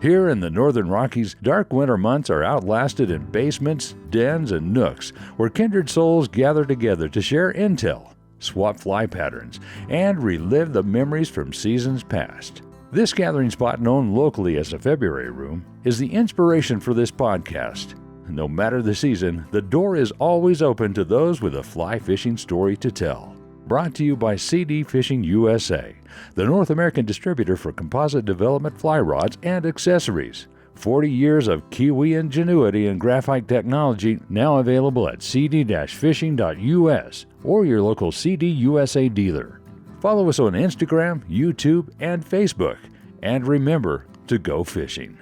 Here in the Northern Rockies, dark winter months are outlasted in basements, dens, and nooks where kindred souls gather together to share intel, swap fly patterns, and relive the memories from seasons past. This gathering spot, known locally as the February Room, is the inspiration for this podcast. No matter the season, the door is always open to those with a fly fishing story to tell. Brought to you by CD Fishing USA, the North American distributor for composite development fly rods and accessories. 40 years of Kiwi ingenuity and graphite technology, now available at cd-fishing.us or your local CD USA dealer. Follow us on Instagram, YouTube, and Facebook. And remember to go fishing.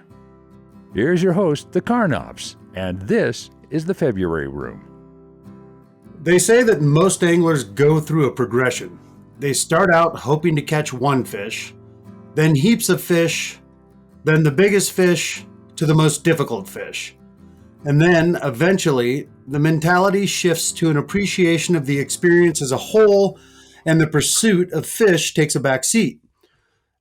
Here's your host, the Carnops, and this is the February Room. They say that most anglers go through a progression. They start out hoping to catch one fish, then heaps of fish, then the biggest fish to the most difficult fish. And then, eventually, the mentality shifts to an appreciation of the experience as a whole, and the pursuit of fish takes a back seat.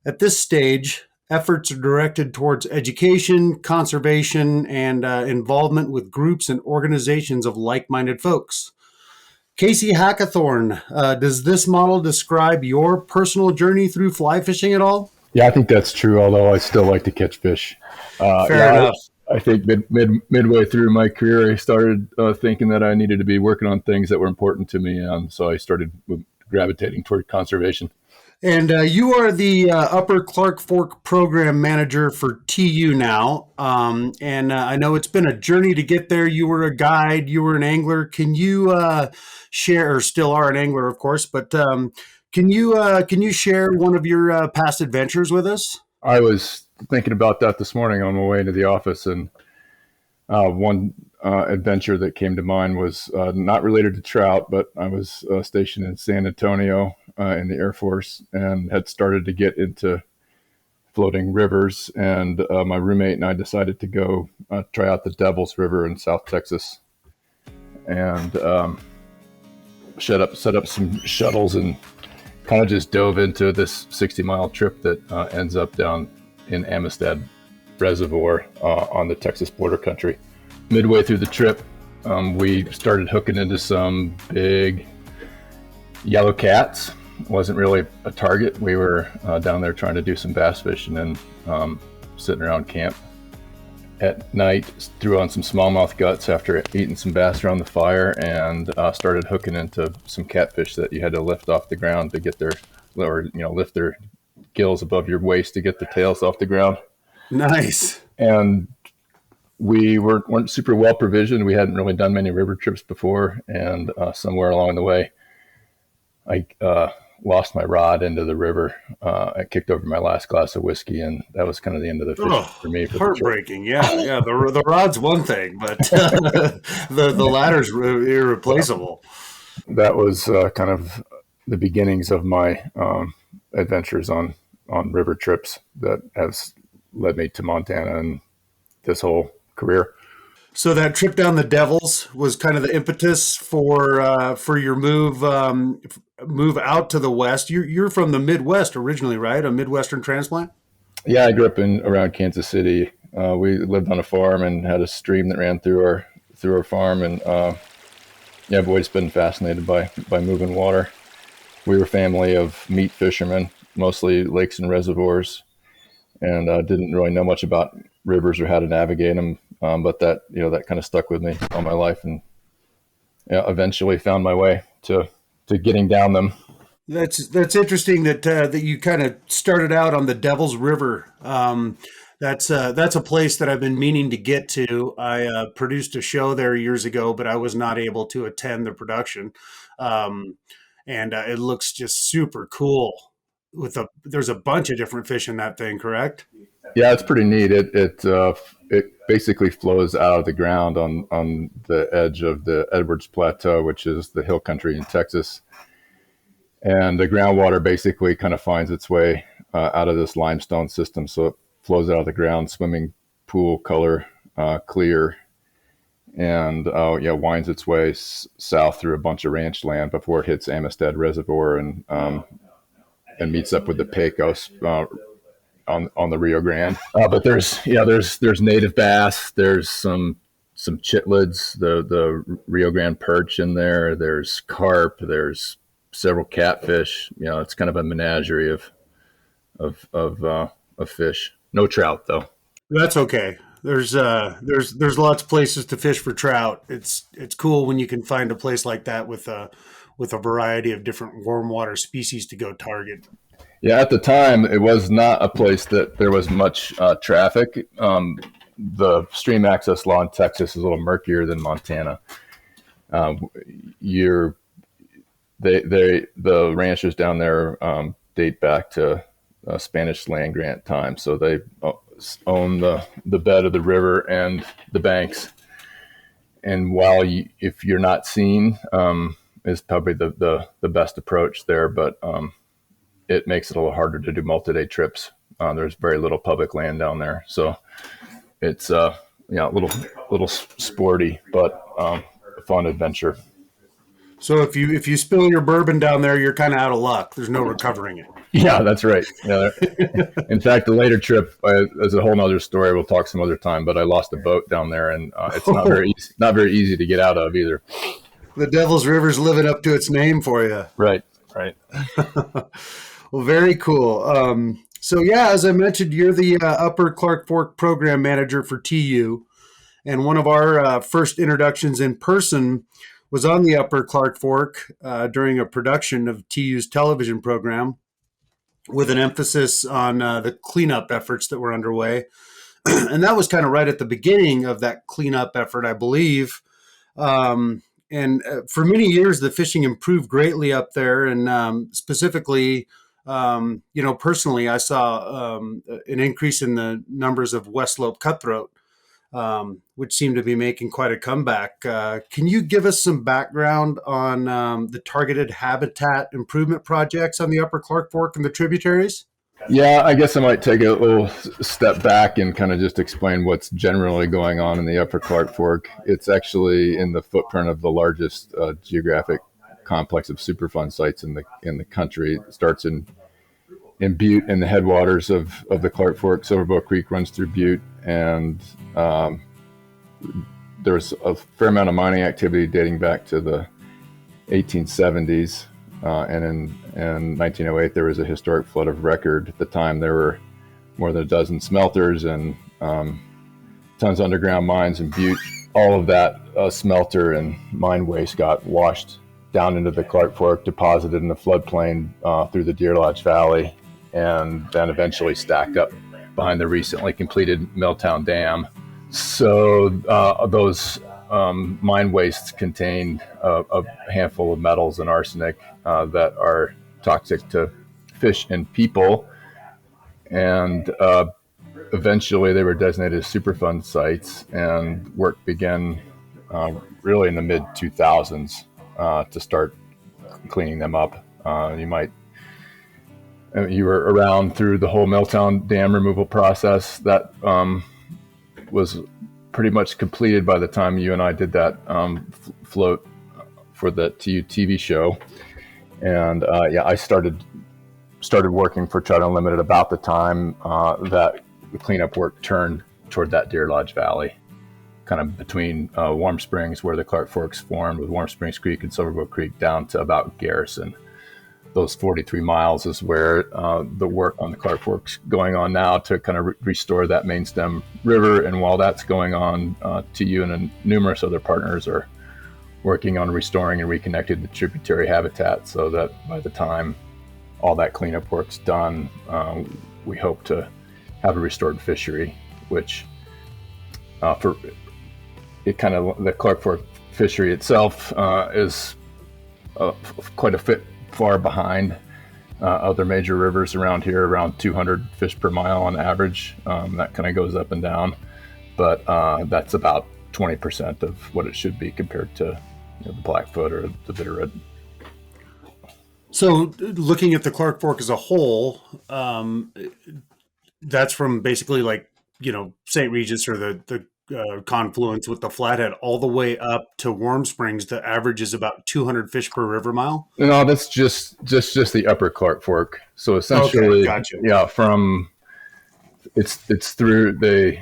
At this stage, efforts are directed towards education, conservation, and involvement with groups and organizations of like-minded folks. Casey Hackathorn, does this model describe your personal journey through fly fishing at all? Yeah, I think that's true, although I still like to catch fish. Fair enough. I think midway through my career, I started thinking that I needed to be working on things that were important to me, and so I started gravitating toward conservation. And you are the Upper Clark Fork Program Manager for TU now. And I know it's been a journey to get there. You were a guide, you were an angler. Can you share, or still are an angler, of course, but can you share one of your past adventures with us? I was thinking about that this morning on my way into the office, and one adventure that came to mind was not related to trout, but I was stationed in San Antonio in the Air Force and had started to get into floating rivers. And my roommate and I decided to go try out the Devil's River in South Texas, and set up some shuttles and kind of just dove into this 60-mile trip that ends up down in Amistad Reservoir on the Texas border country. Midway through the trip, we started hooking into some big yellow cats. Wasn't really a target. We were down there trying to do some bass fishing and sitting around camp. At night, threw on some smallmouth guts after eating some bass around the fire, and started hooking into some catfish that you had to lift off the ground to get lift their gills above your waist to get the tails off the ground. Nice. And we weren't super well provisioned. We hadn't really done many river trips before, and somewhere along the way, I lost my rod into the river. I kicked over my last glass of whiskey, and that was kind of the end of the fishing for me. Heartbreaking, yeah. The rod's one thing, but the ladder's irreplaceable. That was kind of the beginnings of my adventures on river trips that has led me to Montana and this whole career. So that trip down the Devils was kind of the impetus for your move out to the West. You're from the Midwest originally, right? A Midwestern transplant? Yeah, I grew up around Kansas City. We lived on a farm and had a stream that ran through our farm, and I've always been fascinated by moving water. We were a family of meat fishermen, mostly lakes and reservoirs, and didn't really know much about rivers or how to navigate them. But that kind of stuck with me all my life, and eventually found my way to getting down them. That's interesting that you kind of started out on the Devil's River. That's a place that I've been meaning to get to. I produced a show there years ago, but I was not able to attend the production. And it looks just super cool. There's a bunch of different fish in that thing, correct? Yeah, it's pretty neat. It basically flows out of the ground on the edge of the Edwards Plateau, which is the hill country in Texas. And the groundwater basically kind of finds its way out of this limestone system. So it flows out of the ground, swimming pool color, clear, and winds its way south through a bunch of ranch land before it hits Amistad Reservoir and meets up with the Pecos on the Rio Grande. But there's native bass. There's some chitlins, the Rio Grande perch in there. There's carp. There's several catfish. It's kind of a menagerie of fish. No trout though. That's okay. There's lots of places to fish for trout. It's cool when you can find a place like that with a variety of different warm water species to go target. Yeah, at the time it was not a place that there was much traffic. The stream access law in Texas is a little murkier than Montana. The ranchers down there date back to Spanish land grant time, so they own the bed of the river and the banks. And while if you're not seen, is probably the best approach there, but it makes it a little harder to do multi-day trips. There's very little public land down there, so it's a little sporty, but a fun adventure. So if you spill your bourbon down there, you're kind of out of luck. There's no recovering it. Yeah, that's right. Yeah, in fact, the later trip is a whole nother story. We'll talk some other time. But I lost a boat down there, and it's not very easy to get out of either. The Devil's River's living up to its name for you. Right. Well, very cool. So yeah, as I mentioned, you're the Upper Clark Fork program manager for TU, and one of our first introductions in person was on the Upper Clark Fork during a production of TU's television program, with an emphasis on the cleanup efforts that were underway. And that was kind of right at the beginning of that cleanup effort, I believe. And for many years, the fishing improved greatly up there. And specifically, personally, I saw an increase in the numbers of West Slope cutthroat, which seemed to be making quite a comeback. Can you give us some background on the targeted habitat improvement projects on the Upper Clark Fork and the tributaries? Yeah, I guess I might take a little step back and kind of just explain what's generally going on in the Upper Clark Fork. It's actually in the footprint of the largest geographic complex of Superfund sites in the country. It starts in Butte, in the headwaters of the Clark Fork. Silverbow Creek runs through Butte, and there's a fair amount of mining activity dating back to the 1870s. And in 1908, there was a historic flood of record. At the time, there were more than a dozen smelters and tons of underground mines in Butte. All of that smelter and mine waste got washed down into the Clark Fork, deposited in the floodplain through the Deer Lodge Valley, and then eventually stacked up behind the recently completed Milltown Dam. So those mine wastes contain a handful of metals and arsenic that are toxic to fish and people. And eventually they were designated as Superfund sites, and work began really in the mid-2000s to start cleaning them up. You were around through the whole Milltown Dam removal process. That was pretty much completed by the time you and I did that float for the TU TV show. And I started working for Trout Unlimited about the time that the cleanup work turned toward that Deer Lodge Valley, kind of between Warm Springs, where the Clark Forks formed, with Warm Springs Creek and Silverbow Creek, down to about Garrison. Those 43 miles is where the work on the Clark Fork's going on now to kind of restore that main stem river. And while that's going on, TU and numerous other partners are working on restoring and reconnecting the tributary habitat, so that by the time all that cleanup work's done, we hope to have a restored fishery, which for it kind of, the Clark Fork fishery itself is quite a bit far behind other major rivers around here, around 200 fish per mile on average. That kind of goes up and down, but that's about 20% of what it should be compared to the Blackfoot or the Bitterroot. So looking at the Clark Fork as a whole, that's from basically St. Regis or the confluence with the Flathead all the way up to Warm Springs. The average is about 200 fish per river mile. No, that's just the Upper Clark Fork. So essentially, okay, gotcha. from it's through the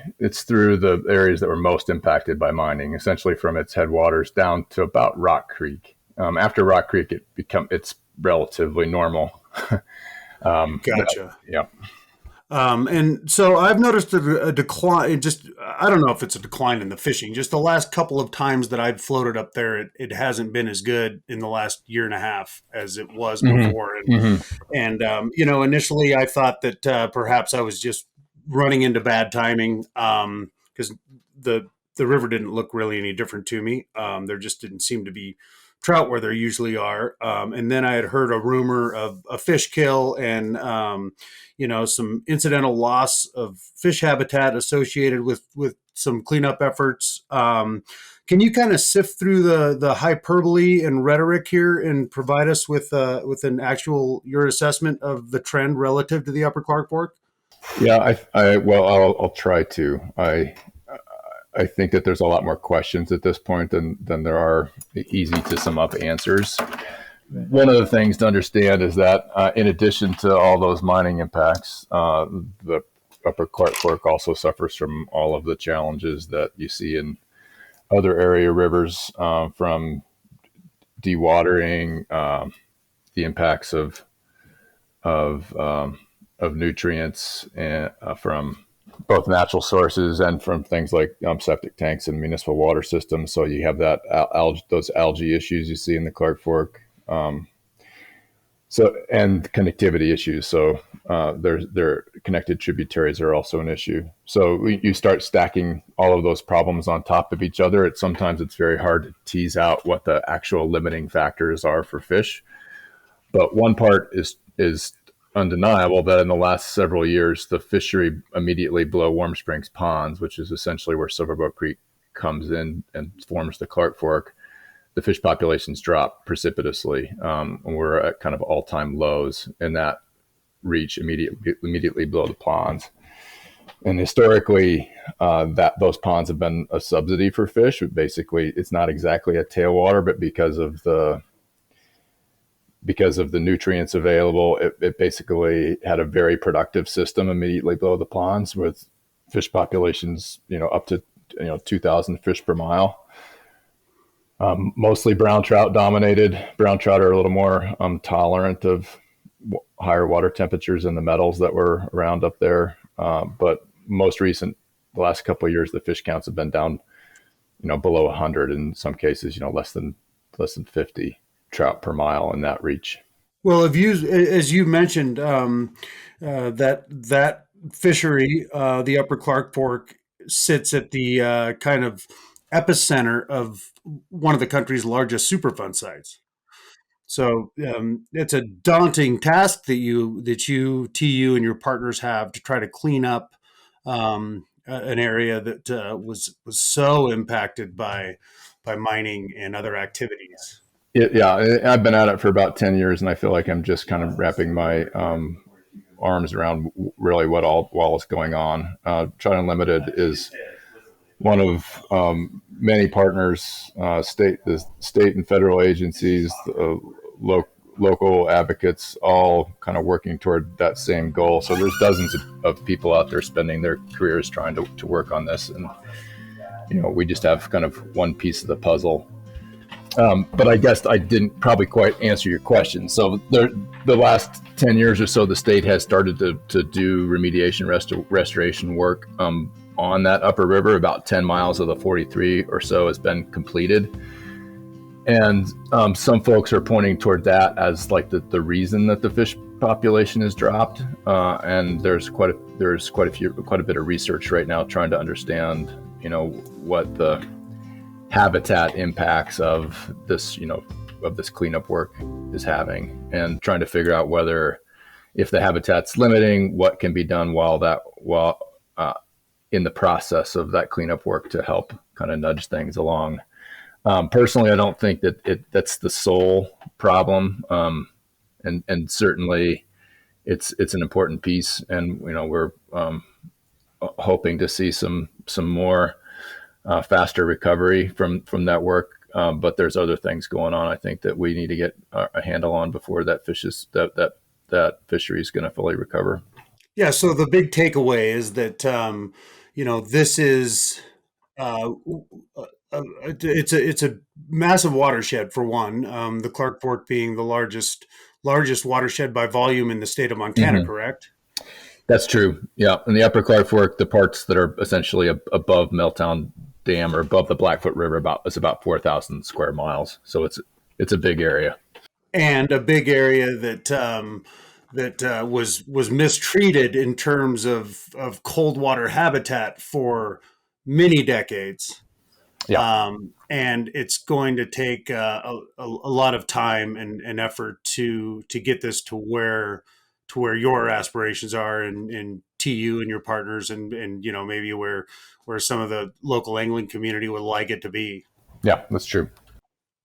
areas that were most impacted by mining, essentially from its headwaters down to about Rock Creek. After Rock Creek, it's relatively normal. Gotcha. Yeah. And so I've noticed a decline. I don't know if it's a decline in the fishing. Just the last couple of times that I've floated up there, it hasn't been as good in the last year and a half as it was before. Initially I thought that perhaps I was just running into bad timing because the river didn't look really any different to me. There just didn't seem to be trout where there usually are. And then I had heard a rumor of a fish kill and some incidental loss of fish habitat associated with some cleanup efforts. Can you kind of sift through the hyperbole and rhetoric here and provide us with an actual your assessment of the trend relative to the Upper Clark Fork? Yeah, I'll try to. I think that there's a lot more questions at this point than there are easy to sum up answers. One of the things to understand is that in addition to all those mining impacts, the Upper Clark Fork also suffers from all of the challenges that you see in other area rivers, from dewatering, the impacts of nutrients, and from both natural sources and from things like septic tanks and municipal water systems. So you have that those algae issues you see in the Clark Fork. And connectivity issues. So their connected tributaries are also an issue. So you start stacking all of those problems on top of each other. Sometimes it's very hard to tease out what the actual limiting factors are for fish. But one part is undeniable, that in the last several years, the fishery immediately below Warm Springs ponds, which is essentially where Silverboat Creek comes in and forms the Clark Fork, the fish populations drop precipitously. And we're at kind of all-time lows in that reach immediately below the ponds. And historically, those ponds have been a subsidy for fish. Basically, it's not exactly a tailwater, but because of the nutrients available, it basically had a very productive system immediately below the ponds with fish populations, up to 2,000 fish per mile. Mostly brown trout dominated. Brown trout are a little more tolerant of higher water temperatures and the metals that were around up there. But the last couple of years, the fish counts have been down, below 100, in some cases, less than 50 trout per mile in that reach. Well, as you mentioned, that fishery, the Upper Clark Fork, sits at the kind of epicenter of one of the country's largest Superfund sites. So it's a daunting task that TU and your partners have to try to clean up an area that was so impacted by mining and other activities. Yeah, I've been at it for about 10 years, and I feel like I'm just kind of wrapping my arms around really what all is going on. Trout Unlimited is one of many partners, state and federal agencies, local advocates, all kind of working toward that same goal. So there's dozens of people out there spending their careers trying to work on this, and we just have kind of one piece of the puzzle. But I guess I didn't probably quite answer your question. So the last 10 years or so, the state has started to do remediation restoration work on that upper river. About 10 miles of the 43 or so has been completed. And some folks are pointing toward that as like the reason that the fish population has dropped. And there's quite a bit of research right now trying to understand, what the habitat impacts of this cleanup work is having, and trying to figure out whether, if the habitat's limiting, what can be done while in the process of that cleanup work to help kind of nudge things along. Personally, I don't think that's the sole problem, and certainly it's an important piece, and we're hoping to see some more faster recovery from that work. But there's other things going on, I think, that we need to get a handle on before that fishery is going to fully recover. Yeah. So the big takeaway is that, this is, uh, it's a massive watershed for one. The Clark Fork being the largest watershed by volume in the state of Montana, Hmm. correct? That's true. Yeah. In the upper Clark Fork, the parts that are essentially above Milltown Dam or above the Blackfoot River it's about 4,000 square miles. So it's a big area. And a big area that was mistreated in terms of cold water habitat for many decades. Yeah. And it's going to take a lot of time and effort to get this to where your aspirations are, and to you and your partners, and maybe where some of the local angling community would like it to be. Yeah, that's true.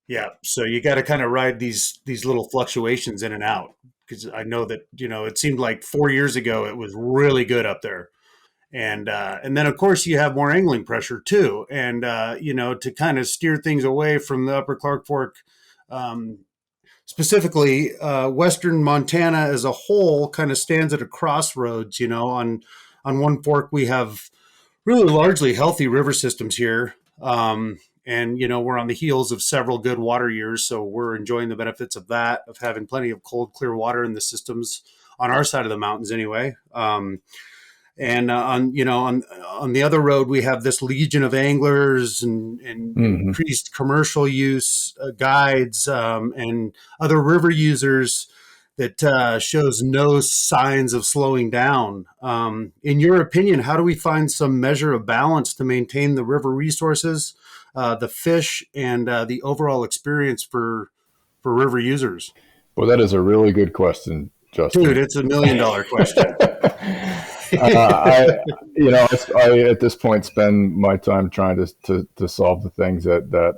Yeah, so you got to kind of ride these little fluctuations in and out, because I know that it seemed like 4 years ago it was really good up there, and then of course you have more angling pressure too, and to kind of steer things away from the Upper Clark Fork, um, specifically Western Montana as a whole, kind of stands at a crossroads. On one fork we have really largely healthy river systems here. And we're on the heels of several good water years, so we're enjoying the benefits of that, of having plenty of cold, clear water in the systems on our side of the mountains, anyway. And on the other road, we have this legion of anglers and Hmm. increased commercial use, guides, and other river users that shows no signs of slowing down. In your opinion, how do we find some measure of balance to maintain the river resources, the fish, and the overall experience for river users? Well, that is a really good question, Dude, Justin. it's $1 million question. I, I at this point spend my time trying to solve the things that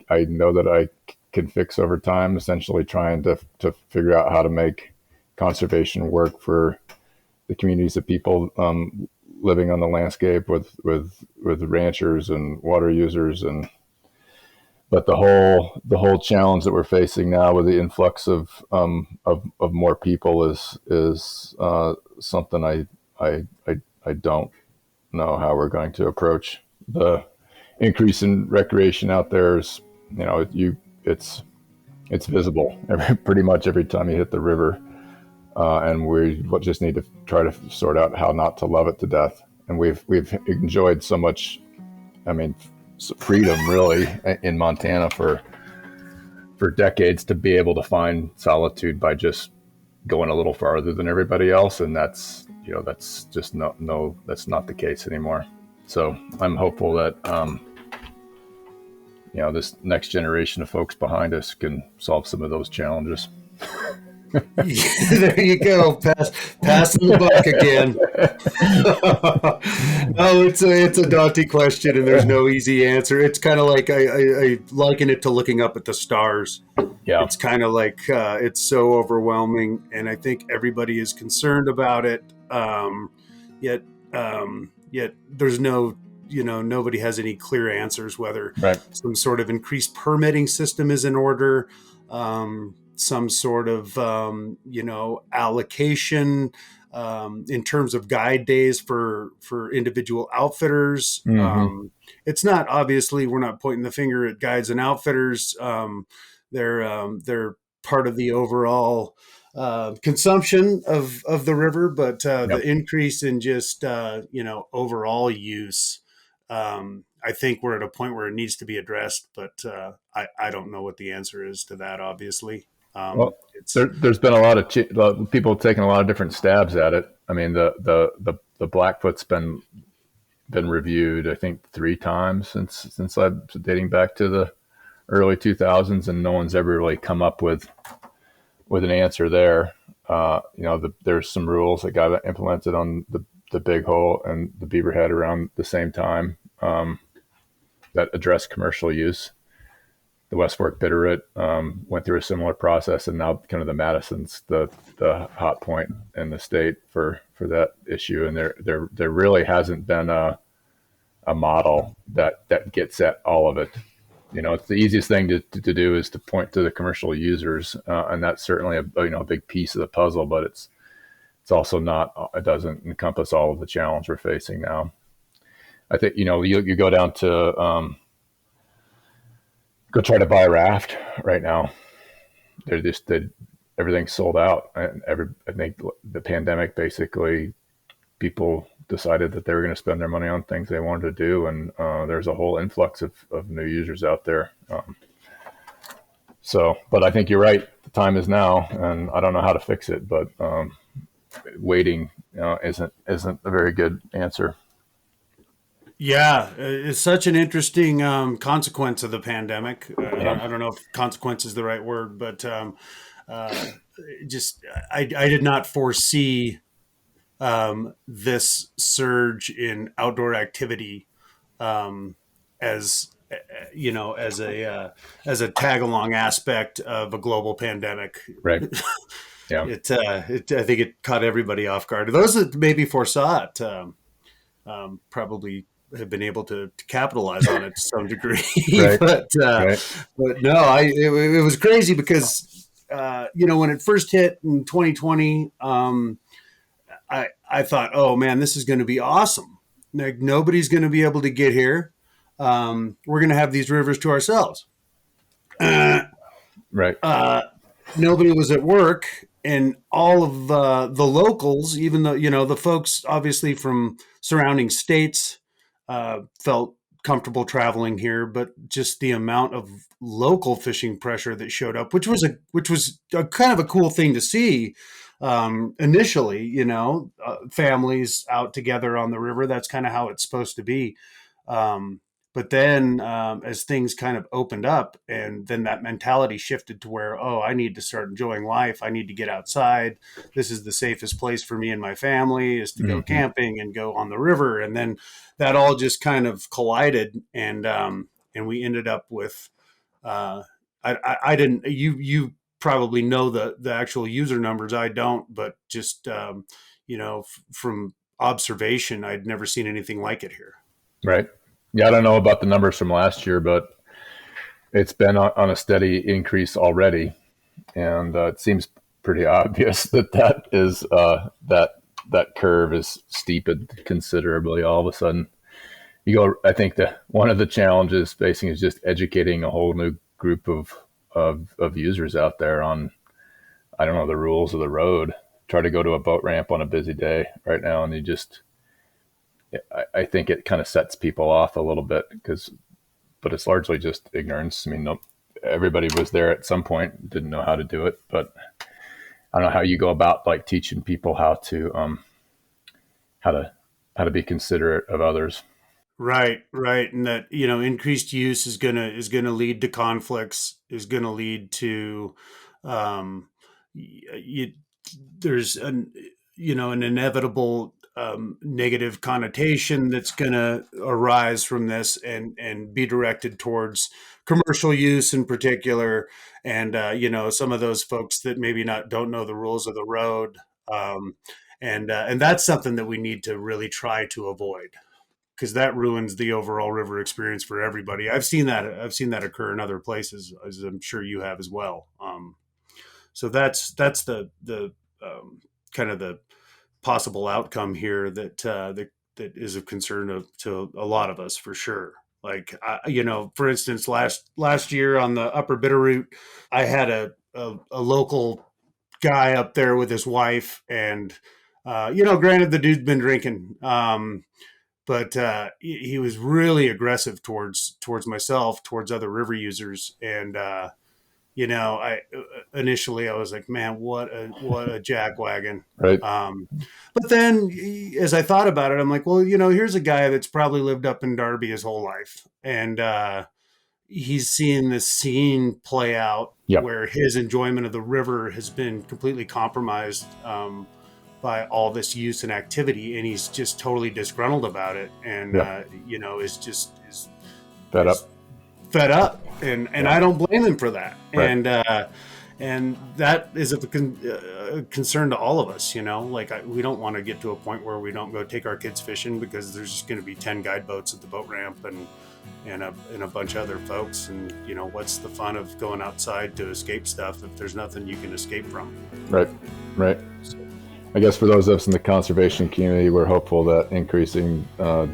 I know that I can fix over time. Essentially, trying to figure out how to make conservation work for the communities of people living on the landscape with ranchers and water users. And but the whole challenge that we're facing now with the influx of more people is something I don't know how we're going to approach. The increase in recreation out there is, it's visible pretty much every time you hit the river, and we just need to try to sort out how not to love it to death. And we've enjoyed so much, I mean, freedom really in Montana for decades, to be able to find solitude by just going a little farther than everybody else, and that's just that's not the case anymore. So I'm hopeful that this next generation of folks behind us can solve some of those challenges. There you go. Passing the buck again. No, it's a daunting question, and there's no easy answer. It's kind of like I liken it to looking up at the stars. Yeah. It's kind of like it's so overwhelming, and I think everybody is concerned about it. Yet, yet there's nobody has any clear answers whether Right. some sort of increased permitting system is in order. Some sort of allocation in terms of guide days for individual outfitters. Mm-hmm. It's not, obviously, we're not pointing the finger at guides and outfitters. They're part of the overall consumption of the river, but the Yep. increase in just overall use. I think we're at a point where it needs to be addressed, but I don't know what the answer is to that, obviously. Well, It's there's been a lot of people taking a lot of different stabs at it. I mean, the Blackfoot's been reviewed, I think, 3 times since I'm dating back to the early 2000s, and no one's ever really come up with an answer there. There's some rules that got implemented on the Big Hole and the Beaverhead around the same time, that address commercial use. The West Fork Bitterroot went through a similar process, and now kind of the Madison's the hot point in the state for that issue. And there really hasn't been a model that gets at all of it. It's the easiest thing to do is to point to the commercial users, and that's certainly a big piece of the puzzle. But it's it's also not, it doesn't encompass all of the challenge we're facing now. I think, you go down to, go try to buy a raft right now. Everything's sold out. And I think the pandemic, basically people decided that they were going to spend their money on things they wanted to do. And there's a whole influx of new users out there. But I think you're right. The time is now, and I don't know how to fix it, but waiting isn't a very good answer. Yeah, it's such an interesting consequence of the pandemic. I don't know if consequence is the right word, but just I did not foresee this surge in outdoor activity as as a tag along aspect of a global pandemic. Right. Yeah. I think it caught everybody off guard. Those that maybe foresaw it probably have been able to capitalize on it to some degree. Right. but no, it was crazy because when it first hit in 2020, I thought, oh man, this is going to be awesome. Like nobody's going to be able to get here. We're going to have these rivers to ourselves. Right. Nobody was at work, and all of the locals, even though the folks obviously from surrounding states felt comfortable traveling here, but just the amount of local fishing pressure that showed up, which was a kind of a cool thing to see. Initially, families out together on the river, that's kind of how it's supposed to be. But then as things kind of opened up, and then that mentality shifted to where, oh, I need to start enjoying life. I need to get outside. This is the safest place for me and my family is to go camping and go on the river. And then that all just kind of collided. And we ended up with, I didn't, you probably know the actual user numbers. I don't, but just, from observation, I'd never seen anything like it here. Right. Yeah, I don't know about the numbers from last year, but it's been on a steady increase already, and it seems pretty obvious that is that curve is steepened considerably. All of a sudden, I think that one of the challenges facing is just educating a whole new group of users out there on, I don't know, the rules of the road. Try to go to a boat ramp on a busy day right now, and I think it kind of sets people off a little bit but it's largely just ignorance. I mean, everybody was there at some point, didn't know how to do it, but I don't know how you go about like teaching people how to be considerate of others. Right. And that, increased use is gonna lead to conflicts, is gonna lead to there's an inevitable negative connotation that's going to arise from this and be directed towards commercial use in particular. And, some of those folks that maybe don't know the rules of the road. And that's something that we need to really try to avoid, because that ruins the overall river experience for everybody. I've seen that occur in other places, as I'm sure you have as well. So that's the kind of the possible outcome here that is of concern to a lot of us, for sure. Like, for instance, last year on the Upper Bitterroot, I had a local guy up there with his wife, and granted the dude's been drinking, but he was really aggressive towards myself, towards other river users, and I initially was like, man, what a jackwagon. Right. But then as I thought about it, I'm like, well, here's a guy that's probably lived up in Darby his whole life. And he's seeing this scene play out where his enjoyment of the river has been completely compromised by all this use and activity. And he's just totally disgruntled about it. And, is fed up. And I don't blame him for that. Right. And that is a concern to all of us, we don't want to get to a point where we don't go take our kids fishing because there's just going to be 10 guide boats at the boat ramp and a bunch of other folks. And, what's the fun of going outside to escape stuff if there's nothing you can escape from? Right. I guess for those of us in the conservation community, we're hopeful that increasing the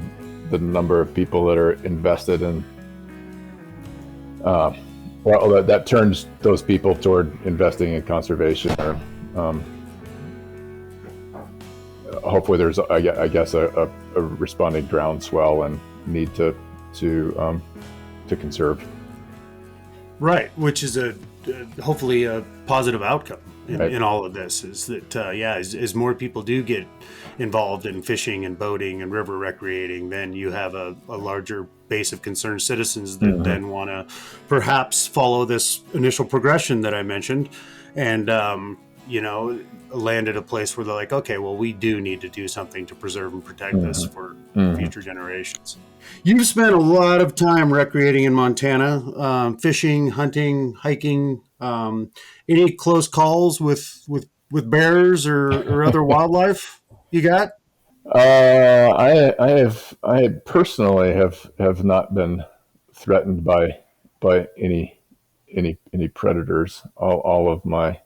number of people that are invested in, that turns those people toward investing in conservation, or hopefully there's, I guess, a responding groundswell and need to conserve. Right, which is hopefully a positive outcome Right. in all of this, is that as more people do get involved in fishing and boating and river recreating, then you have a larger base of concerned citizens that then want to perhaps follow this initial progression that I mentioned, and land at a place where they're like, okay, well, we do need to do something to preserve and protect this for future generations. You've spent a lot of time recreating in Montana, fishing, hunting, hiking. Any close calls with bears or other wildlife you got? I personally have not been threatened by any predators. All of my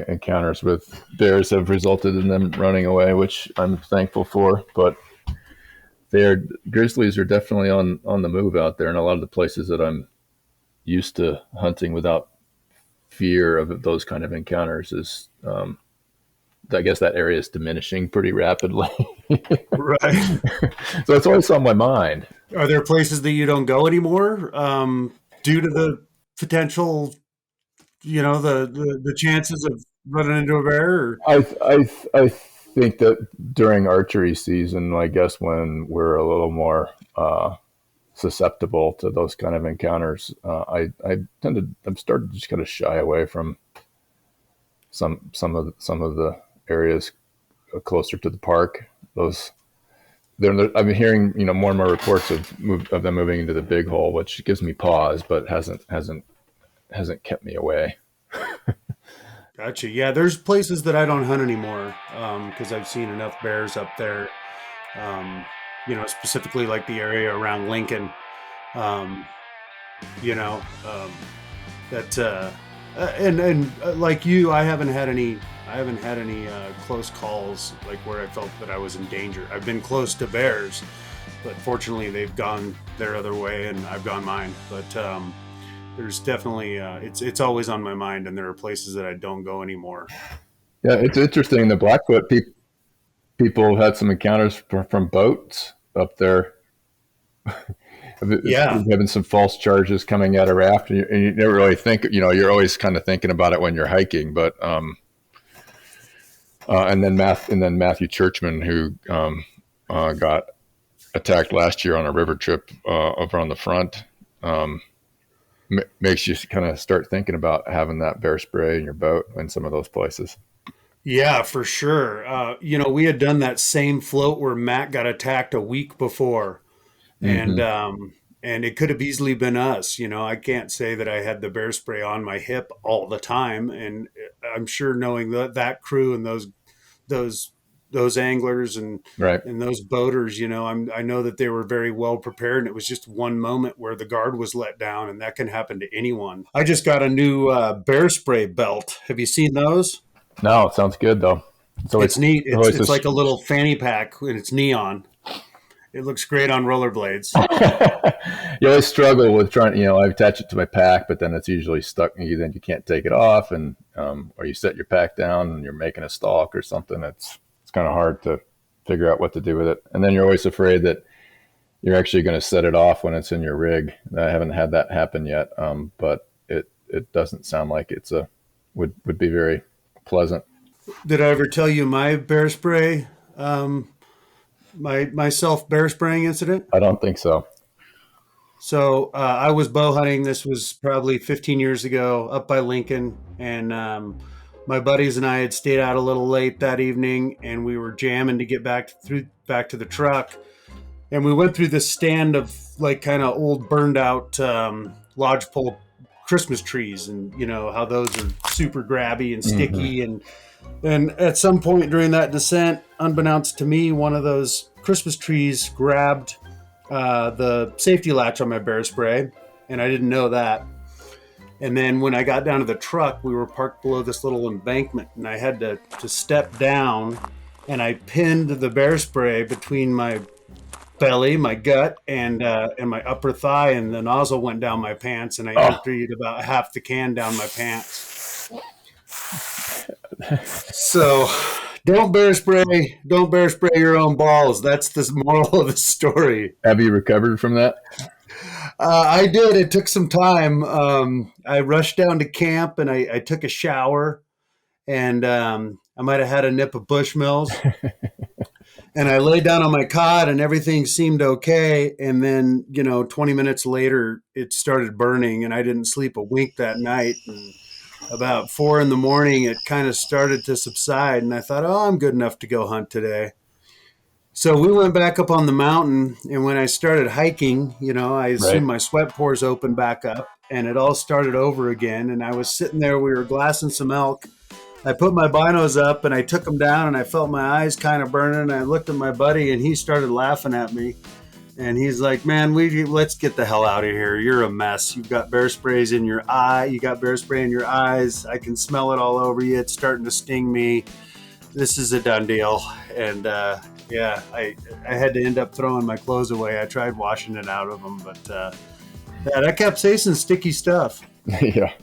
encounters with bears have resulted in them running away, which I'm thankful for. But grizzlies are definitely on the move out there, and a lot of the places that I'm used to hunting without fear of those kind of encounters is, I guess that area is diminishing pretty rapidly. Right. So it's always on my mind. Are there places that you don't go anymore due to the potential, the chances of running into a bear? Or? I think that during archery season, I guess when we're a little more susceptible to those kind of encounters, I'm starting to just kind of shy away from some of the areas closer to the park. I've been hearing more and more reports of them moving into the big hole, which gives me pause, but hasn't kept me away. Gotcha. Yeah, there's places that I don't hunt anymore because I've seen enough bears up there. Specifically like the area around Lincoln. Like you, I haven't had any close calls like where I felt that I was in danger. I've been close to bears, but fortunately they've gone their other way and I've gone mine. But there's definitely it's always on my mind, and there are places that I don't go anymore. Yeah, it's interesting. The Blackfoot people had some encounters from boats up there. Yeah, having some false charges coming at a raft, and you never really think. You're always kind of thinking about it when you're hiking, but and then Matthew Churchman, who got attacked last year on a river trip over on the front. Makes you kind of start thinking about having that bear spray in your boat in some of those places. Yeah, for sure. We had done that same float where Matt got attacked a week before, and it could have easily been us. I can't say that I had the bear spray on my hip all the time, and I'm sure knowing that crew and those anglers and Right. and those boaters, I know that they were very well prepared, and it was just one moment where the guard was let down, and that can happen to anyone. I just got a new bear spray belt. Have you seen those? No, it sounds good though. So It's neat. It's like a little fanny pack, and it's neon. It looks great on rollerblades. You always struggle with trying. I attach it to my pack, but then it's usually stuck. Then you can't take it off, and or you set your pack down and you're making a stalk or something. It's kind of hard to figure out what to do with it. And then you're always afraid that you're actually going to set it off when it's in your rig. I haven't had that happen yet, but it doesn't sound like would be very pleasant. Did I ever tell you my bear spray, my self bear spraying incident? I don't think so. So I was bow hunting. This was probably 15 years ago up by Lincoln, and my buddies and I had stayed out a little late that evening, and we were jamming to get back to the truck. And we went through this stand of like kind of old burned out lodgepole Christmas trees, and how those are super grabby and sticky. And at some point during that descent, unbeknownst to me, one of those Christmas trees grabbed the safety latch on my bear spray, and I didn't know that. And then when I got down to the truck, we were parked below this little embankment, and I had to step down, and I pinned the bear spray between my belly, my gut, and my upper thigh, and the nozzle went down my pants, and I emptied about half the can down my pants. So don't bear spray your own balls. That's the moral of the story. Have you recovered from that? I did. It took some time. I rushed down to camp and I took a shower, and I might have had a nip of Bushmills. And I laid down on my cot and everything seemed okay. And then, 20 minutes later, it started burning, and I didn't sleep a wink that night. And about 4 a.m, it kind of started to subside. And I thought, oh, I'm good enough to go hunt today. So we went back up on the mountain. And when I started hiking, I assumed my sweat pores opened back up, and it all started over again. And I was sitting there, we were glassing some elk. I put my binos up and I took them down, and I felt my eyes kind of burning. And I looked at my buddy, and he started laughing at me. And he's like, man, let's get the hell out of here. You're a mess. You've got bear sprays in your eye. You got bear spray in your eyes. I can smell it all over you. It's starting to sting me. This is a done deal. And I had to end up throwing my clothes away. I tried washing it out of them, but that kept saying sticky stuff. Yeah.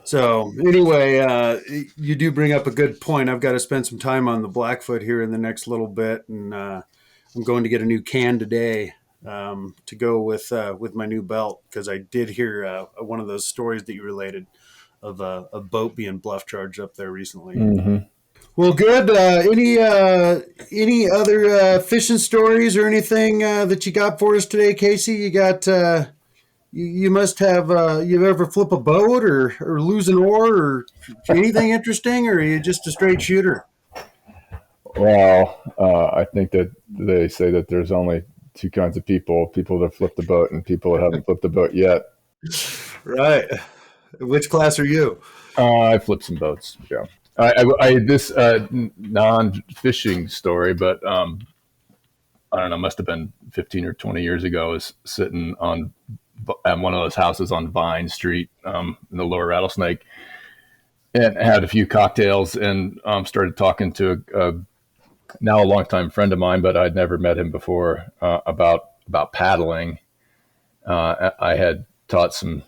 So anyway, you do bring up a good point. I've got to spend some time on the Blackfoot here in the next little bit, and I'm going to get a new can today to go with my new belt, because I did hear one of those stories that you related of a boat being bluff charged up there recently. Mm-hmm. Well, good. Any other fishing stories or anything that you got for us today, Casey? You got. You must have, you ever flip a boat or lose an oar or anything interesting, or are you just a straight shooter? Well, I think that they say that there's only two kinds of people that have flipped a boat and people that haven't flipped a boat yet. Right. Which class are you? I flipped some boats, yeah. I this non-fishing story, but I don't know, must have been 15 or 20 years ago, I was sitting at one of those houses on Vine Street in the Lower Rattlesnake, and had a few cocktails, and started talking to a now a longtime friend of mine, but I'd never met him before, about paddling. I had taught some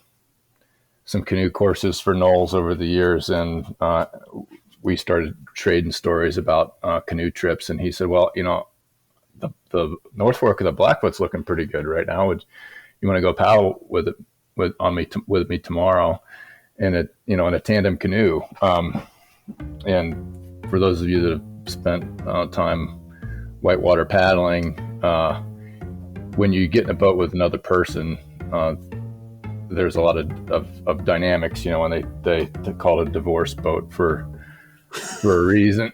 canoe courses for Knowles over the years, and we started trading stories about canoe trips. And he said, well, the North Fork of the Blackfoot's looking pretty good right now. You want to go paddle with me tomorrow, in a tandem canoe. And for those of you that have spent time whitewater paddling, when you get in a boat with another person, there's a lot of dynamics. And they call it a divorce boat for a reason.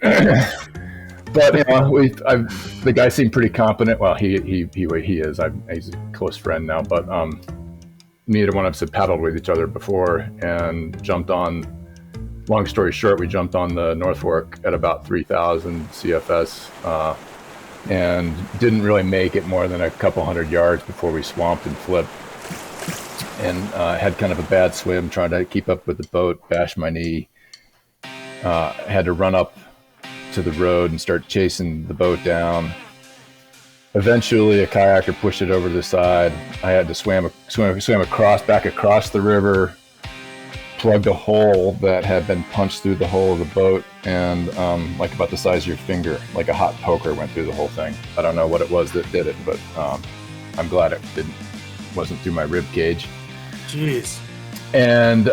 But the guy seemed pretty competent. Well, he is. He's a close friend now. But neither one of us had paddled with each other before, and jumped on. Long story short, we jumped on the North Fork at about 3,000 CFS, and didn't really make it more than a couple hundred yards before we swamped and flipped, and had kind of a bad swim trying to keep up with the boat. Bashed my knee. Had to run up to the road and start chasing the boat down. Eventually, a kayaker pushed it over to the side. I had to swim back across the river, plugged a hole that had been punched through the hull of the boat, and like about the size of your finger, like a hot poker went through the whole thing. I don't know what it was that did it, but I'm glad it wasn't through my rib cage. Jeez. And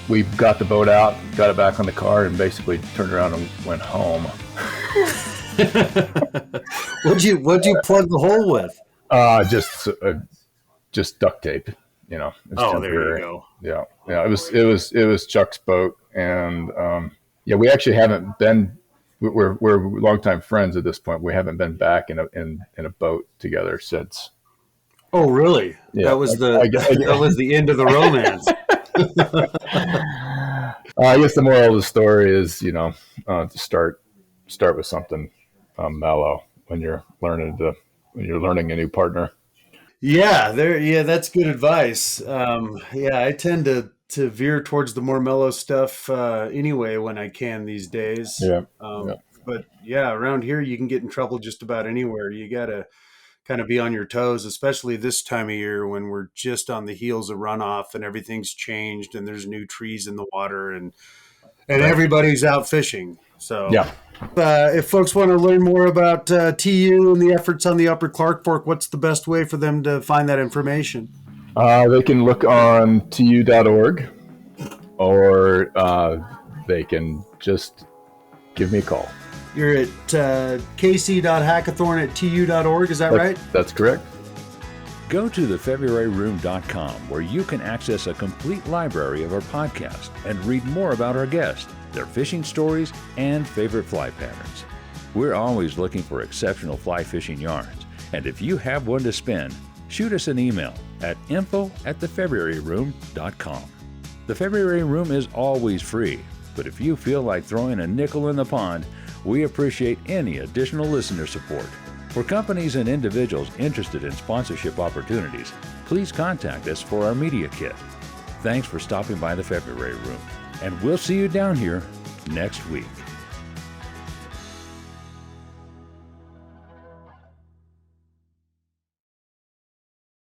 we got the boat out, got it back on the car, and basically turned around and went home. What'd you plug the hole with? Just duct tape. It's temporary. There you go. Yeah. It was Chuck's boat, and we actually haven't been. We're longtime friends at this point. We haven't been back in a boat together since. Oh, really? Yeah, that was that was the end of the romance. I guess the moral of the story is, to start with something mellow when you're learning a new partner. Yeah, that's good advice. I tend to veer towards the more mellow stuff anyway when I can these days. Yeah. But yeah, around here you can get in trouble just about anywhere. You got to kind of be on your toes, especially this time of year when we're just on the heels of runoff and everything's changed and there's new trees in the water and everybody's out fishing. So Yeah. If folks want to learn more about TU and the efforts on the Upper Clark Fork, what's the best way for them to find that information? They can look on tu.org, or they can just give me a call. You're at kc.hackathorn@tu.org, is that right? That's correct. Go to thefebruaryroom.com, where you can access a complete library of our podcast and read more about our guests, their fishing stories, and favorite fly patterns. We're always looking for exceptional fly fishing yarns, and if you have one to spin, shoot us an email at info@thefebruaryroom.com. The February Room is always free, but if you feel like throwing a nickel in the pond, we appreciate any additional listener support. For companies and individuals interested in sponsorship opportunities, please contact us for our media kit. Thanks for stopping by the February Room, and we'll see you down here next week.